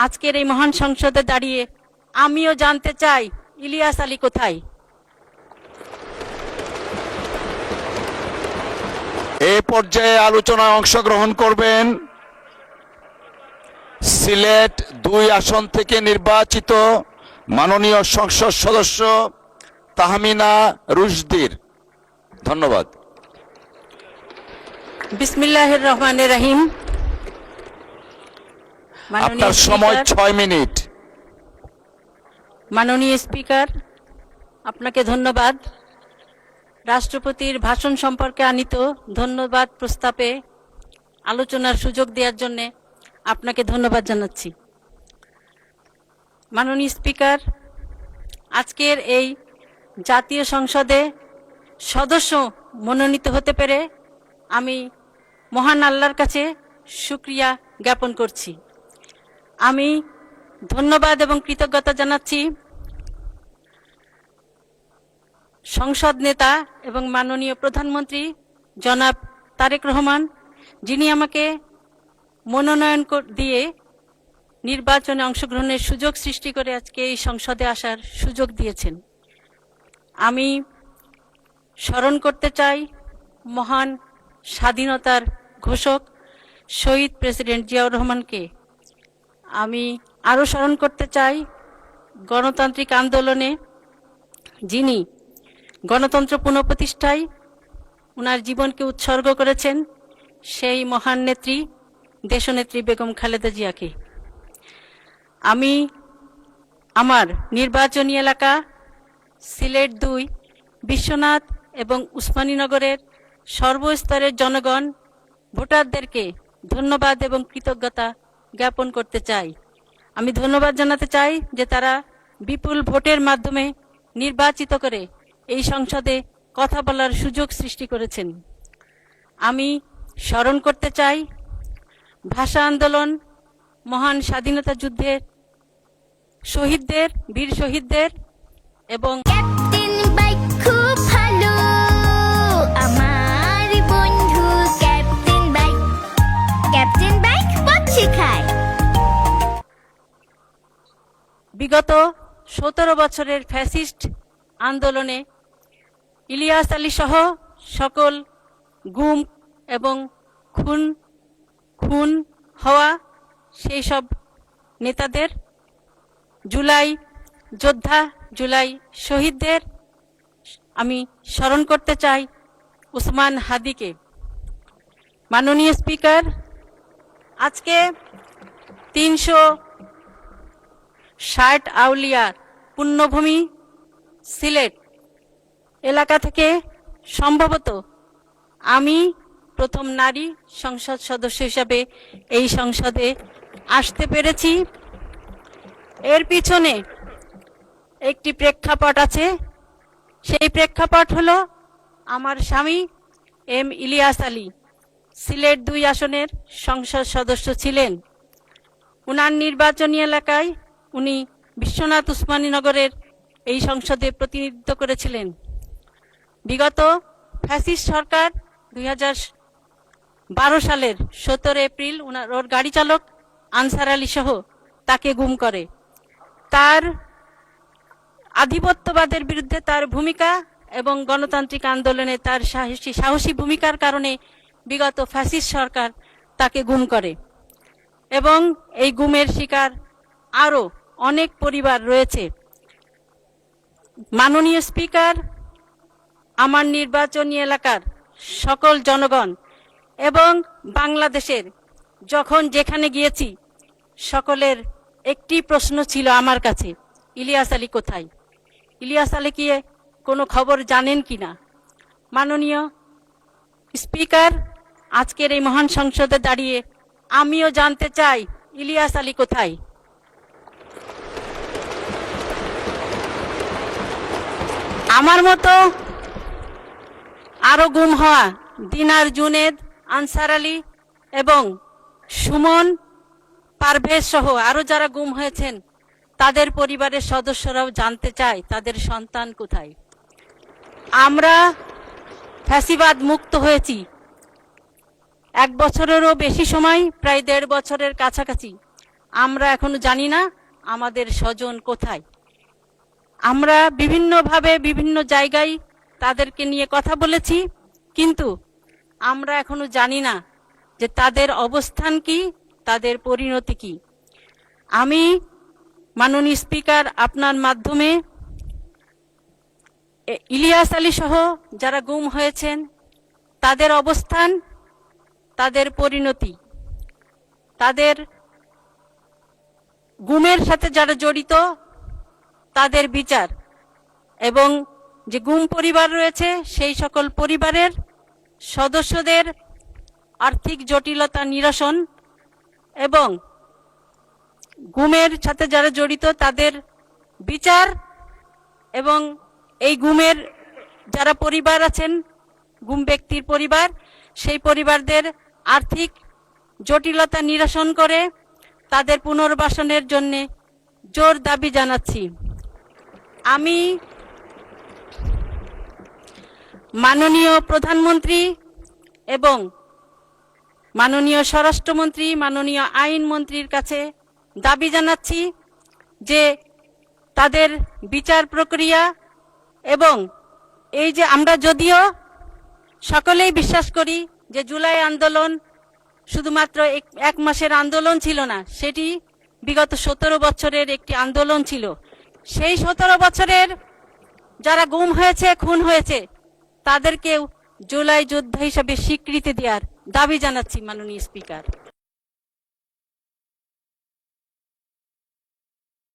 আজকের এই মহান সংসদে দাঁড়িয়ে আমিও জানতে চাই ইলিয়াস আলী কোথায়। এই পর্যায়ে আলোচনায় অংশগ্রহণ করবেন সিলেট ২ আসন থেকে নির্বাচিত মাননীয় সংসদ সদস্য তাহমিনা রুশদীর। ধন্যবাদ। বিসমিল্লাহির রহমানির রহিম। আপনার সময় ৬ মিনিট। মাননীয় স্পিকার, আপনাকে ধন্যবাদ। রাষ্ট্রপতির ভাষণ সম্পর্কে আনিত ধন্যবাদ প্রস্তাবে আলোচনার সুযোগ দেওয়ার জন্য আপনাকে ধন্যবাদ জানাচ্ছি। মাননীয় স্পিকার, আজকের এই জাতীয় সংসদে সদস্য মনোনীত হতে পেরে আমি মহান আল্লাহর কাছে শুকরিয়া জ্ঞাপন করছি। আমি ধন্যবাদ এবং কৃতজ্ঞতা জানাচ্ছি সংসদ নেতা এবং মাননীয় প্রধানমন্ত্রী জনাব তারেক রহমান, যিনি আমাকে মনোনয়ন দিয়ে নির্বাচনে অংশগ্রহণের সুযোগ সৃষ্টি করে আজকে এই সংসদে আসার সুযোগ দিয়েছেন। আমি স্মরণ করতে চাই মহান স্বাধীনতার ঘোষক শহীদ প্রেসিডেন্ট জিয়াউর রহমানকে। আমি আরও স্মরণ করতে চাই গণতান্ত্রিক আন্দোলনে যিনি গণতন্ত্র পুনঃপ্রতিষ্ঠায় ওনার জীবনকে উৎসর্গ করেছেন সেই মহান নেত্রী দেশনেত্রী বেগম খালেদা জিয়াকে। আমি আমার নির্বাচনী এলাকা সিলেট ২ বিশ্বনাথ এবং উসমানীনগরের সর্বস্তরের জনগণ ভোটারদেরকে ধন্যবাদ এবং কৃতজ্ঞতা জ্ঞাপন করতে চাই। আমি ধন্যবাদ জানাতে চাই যে তারা বিপুল ভোটের মাধ্যমে নির্বাচিত করে এই সংসদে কথা বলার সুযোগ সৃষ্টি করেছেন। আমি স্মরণ করতে চাই ভাষা আন্দোলন, মহান স্বাধীনতা যুদ্ধের শহীদদের, বীর শহীদদের এবং ক্যাপ্টেন বাইক খুব ভালো আমার বন্ধু। ক্যাপ্টেন বাইক পথ শেখায়। বিগত ১৭ বছরের ফ্যাসিস্ট আন্দোলনে ইলিয়াস আলী সহ সকল গুম এবং খুন হওয়া সেই সব নেতাদের, জুলাই যোদ্ধা, জুলাই শহীদদের আমি স্মরণ করতে চাই উসমান হাদিকে। মাননীয় স্পিকার, আজকে ৩৬০ আউলিয়ার পুণ্যভূমি সিলেট এলাকা থেকে সম্ভবত আমি প্রথম নারী সংসদ সদস্য হিসাবে এই সংসদে আসতে পেরেছি। এর পিছনে একটি প্রেক্ষাপট আছে। সেই প্রেক্ষাপট হলো আমার স্বামী এম ইলিয়াস আলী সিলেট ২ আসনের সংসদ সদস্য ছিলেন। উনার নির্বাচনী এলাকায় উনি বিশ্বনাথ উসমানীনগরের এই সংসদে প্রতিনিধিত্ব করেছিলেন। বিগত ফ্যাসিস্ট সরকার ২০১২ সালের ১৭ এপ্রিল ওর গাড়ি চালক আনসার আলী সহ তাকে গুম করে। তার আধিপত্যবাদের বিরুদ্ধে তার ভূমিকা এবং গণতান্ত্রিক আন্দোলনে তার সাহসী ভূমিকার কারণে বিগত ফ্যাসিস্ট সরকার তাকে গুম করে এবং এই গুমের শিকার আরও অনেক পরিবার রয়েছে। মাননীয় স্পিকার, আমার নির্বাচনী এলাকার সকল জনগণ এবং বাংলাদেশের যখন যেখানে গিয়েছি সকলের একটি প্রশ্ন ছিল আমার কাছে, ইলিয়াস আলী কোথায়? ইলিয়াস আলী কি কোনো খবর জানেন কিনা? মাননীয় স্পিকার, আজকের এই মহান সংসদে দাঁড়িয়ে আমিও জানতে চাই ইলিয়াস আলী কোথায়। আমার মতো আরো গুম হওয়া দিনার, জুনেদ, আনসার আলী এবং সুমন, পারভেজ সহ আরো যারা গুম হয়েছেন তাদের পরিবারের সদস্যরাও জানতে চায় তাদের সন্তান কোথায়। আমরা ফ্যাসিবাদ মুক্ত হয়েছি ১ বছরেরও বেশি সময়, প্রায় ১.৫ বছরের কাছাকাছি আমরা এখনো জানি না আমাদের স্বজন কোথায়। আমরা বিভিন্নভাবে বিভিন্ন জায়গায় তাদেরকে নিয়ে কথা বলেছি, কিন্তু আমরা এখনো জানি না যে তাদের অবস্থান কি, তাদের পরিণতি কি। আমি মাননীয় স্পিকার আপনার মাধ্যমে ইলিয়াস আলী সহ যারা গুম হয়েছেন তাদের অবস্থান, তাদের পরিণতি, তাদের গুমের সাথে যারা জড়িত তাদের বিচার, এবং যে গুম পরিবার রয়েছে সেই সকল পরিবারের সদস্যদের আর্থিক জটিলতা নিরসন এবং গুমের সাথে যারা জড়িত তাদের বিচার, এবং এই গুমের যারা পরিবার আছেন, গুম ব্যক্তির পরিবার, সেই পরিবারদের আর্থিক জটিলতা নিরসন করে তাদের পুনর্বাসনের জন্য জোর দাবি জানাচ্ছি। আমি মাননীয় প্রধানমন্ত্রী এবং মাননীয় স্বরাষ্ট্রমন্ত্রী, মাননীয় আইনমন্ত্রীর কাছে দাবি জানাচ্ছি যে তাদের বিচার প্রক্রিয়া, এবং এই যে আমরা যদিও সকলেই বিশ্বাস করি যে জুলাই আন্দোলন শুধুমাত্র এক মাসের আন্দোলন ছিল না, সেটি বিগত 17 বছরের একটি আন্দোলন ছিল। সেই 17 বছরের যারা গুম হয়েছে, খুন হয়েছে, তাদেরকেও জুলাই যোদ্ধা হিসেবে স্বীকৃতি দেওয়ার দাবি জানাচ্ছি মাননীয় স্পিকার।